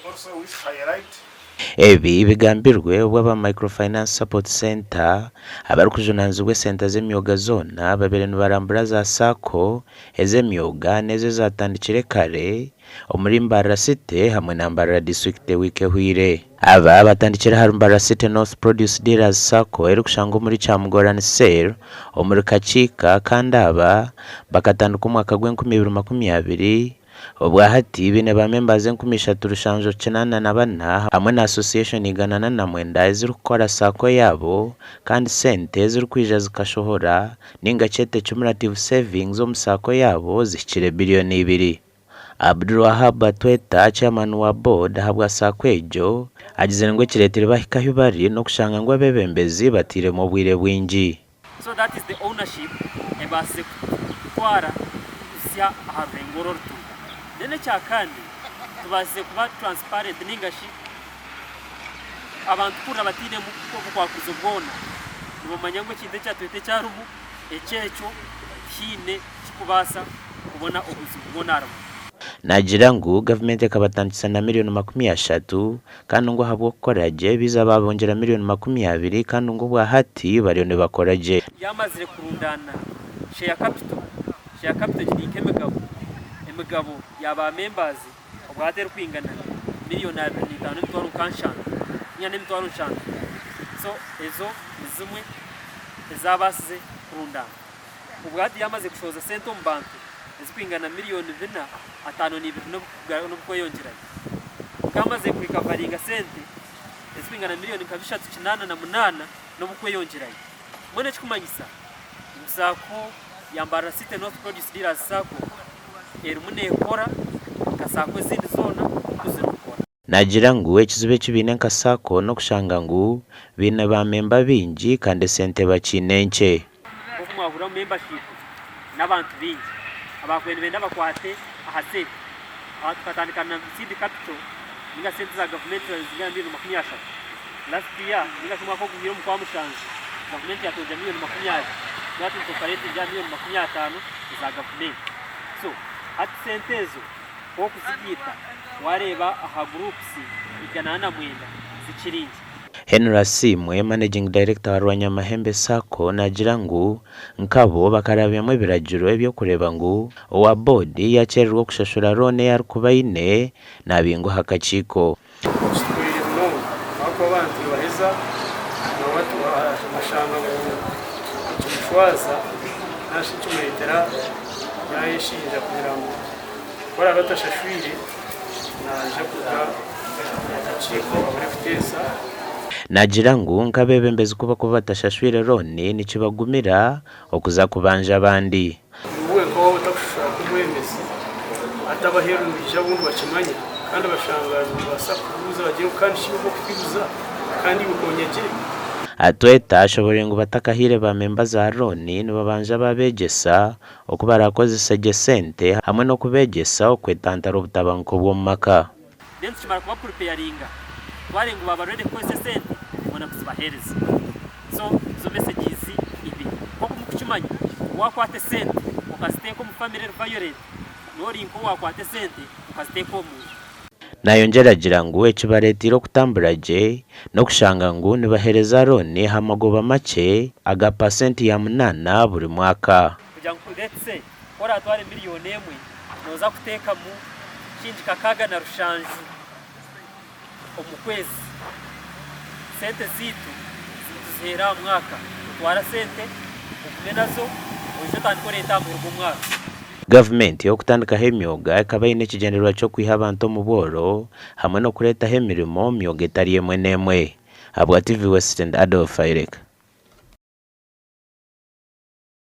also wish to highlight ebi bigambirwe ubwo microfinance support center abari kujunanzwe center z'emyoga zona babere nibarambura za SACCO ez'emyoga nezo zatandikire kare omuri Mbarara City hamwe na Mbarara district wikehwire aba batandikira hari Mbarara City North Produce Dealers SACCO eri kushanga muri Chamgorani Sale omuri Kachika kandi aba bakatanduka umwaka gw'2020 obwa hati bine ba members 1394 hamwe na association iganana na mwenda eziri gukora SACCO yabo kandi sente ziri kwija zikashohora ninga chete cumulative savings mu SACCO yabo zikire billioni 2. Abdulwahab Atweta chairman wa board habwa SACCO ejo agize ngo kiretire bahikaho bari no kushanga ngo Abeebembezi batire mu bwire bwinji. So that is the ownership ebase kwara sya harengoror tu dene cyakandi tubase kuba transparent ningashi abantu kura batine mu kwa kuzobona nibomanya ngo kinde cyatwete cyarubu ecyecho kine kikubasa kubona ubuzima bwonara nagira ngo government kabatandisa na miliyoni 30 kandi ngo habwo koraje biza babongera miliyoni 20 kandi ngo bwa hati bariyone bakoraje yamazire kurundana share capital gidike emegabo yaba members obwader kwingana miliyoni 5 ntwaro kanshan nyane ntwaro nshan so ezo zimwe ezabasize kurundana ubwadi yamaze kushoza sente mu bantu ezikwingana miliyoni 5 no kweyongeranya kamaze kwikavaringa sente ezikwingana miliyoni 388 no kweyongeranya mwene chikumanyisa SACCO yambara City North Produce Dealers SACCO erimune ekora kasako zindi zona kuzirukora nagira ngo ekizube kibine nka SACCO no kushanga ngo bine ba member bingi kandi sente bakinenche kumwabura membership n'abantu bingi abakwene benda bakwate ahase abatandikana seed capital ninga sente za government zigambye 20 last year ninga kumwa ko kugira mu kwa mushanze government yatoja miliyoni 20 yatu tukarete ja miliyoni 50 za government so at sentezo ko kuzigita wareba aha groups iganana mwenda zikiringi Henry Simwe managing director wa Rwanyamahembe SACCO nagira ngo nkabo bakarabiyemo biragiro ebyo kureba ngo owa board yacererwa kushashura rone yari kubaine nabingo hakachiko no ako bantu baheza no watu bashanga ngo cyishwaza nashi cyumetera yayishinja kugira ngo bora batashashwire naje kuga akachiko abarefutesa nagira ngo nk'Abeebembezi kuba batashashwire rone nikibagumira okuza kubanja abandi uwe ko utakushaka kumwemezi atabaherumije abuntu bakimanya kandi bashangaza basakuza bagiye kandi shibo kwibuza kandi bukonyeje Atweta ashobore ngo batakahire ba member za rone nibabanja babegesa okubarakoze segesente hamwe no kubegesa okwetantara obutabanko bw'omaka then tumara kuba preparinga twari ngo babarede ko sente mona kuzibahereza so zo messages ibi ko kumukimanya wakwate sente ukaziteko mu family violent nori ngo wakwate sente ukaziteko mu nayo njeragira ngo ekibaretiro kutamburaje no kushanga ngo nibahereza rone hamagoba make aga % ya 8 buri mwaka kugira ngo ndetse kora atware miliyoni 1 noza kuteka mu kinji kakaga na rushanju omukwezi sente zitu zihera mwaka twara sente ukumenazo uje tandikoreta mu mwaka government yo kutandika hemyoga akabaine kigenderwa cyo kwiha abantu mu boro hamwe no kureta hemirimo myoga etari yemwe nemwe abwa TV West and Adolf Ireka.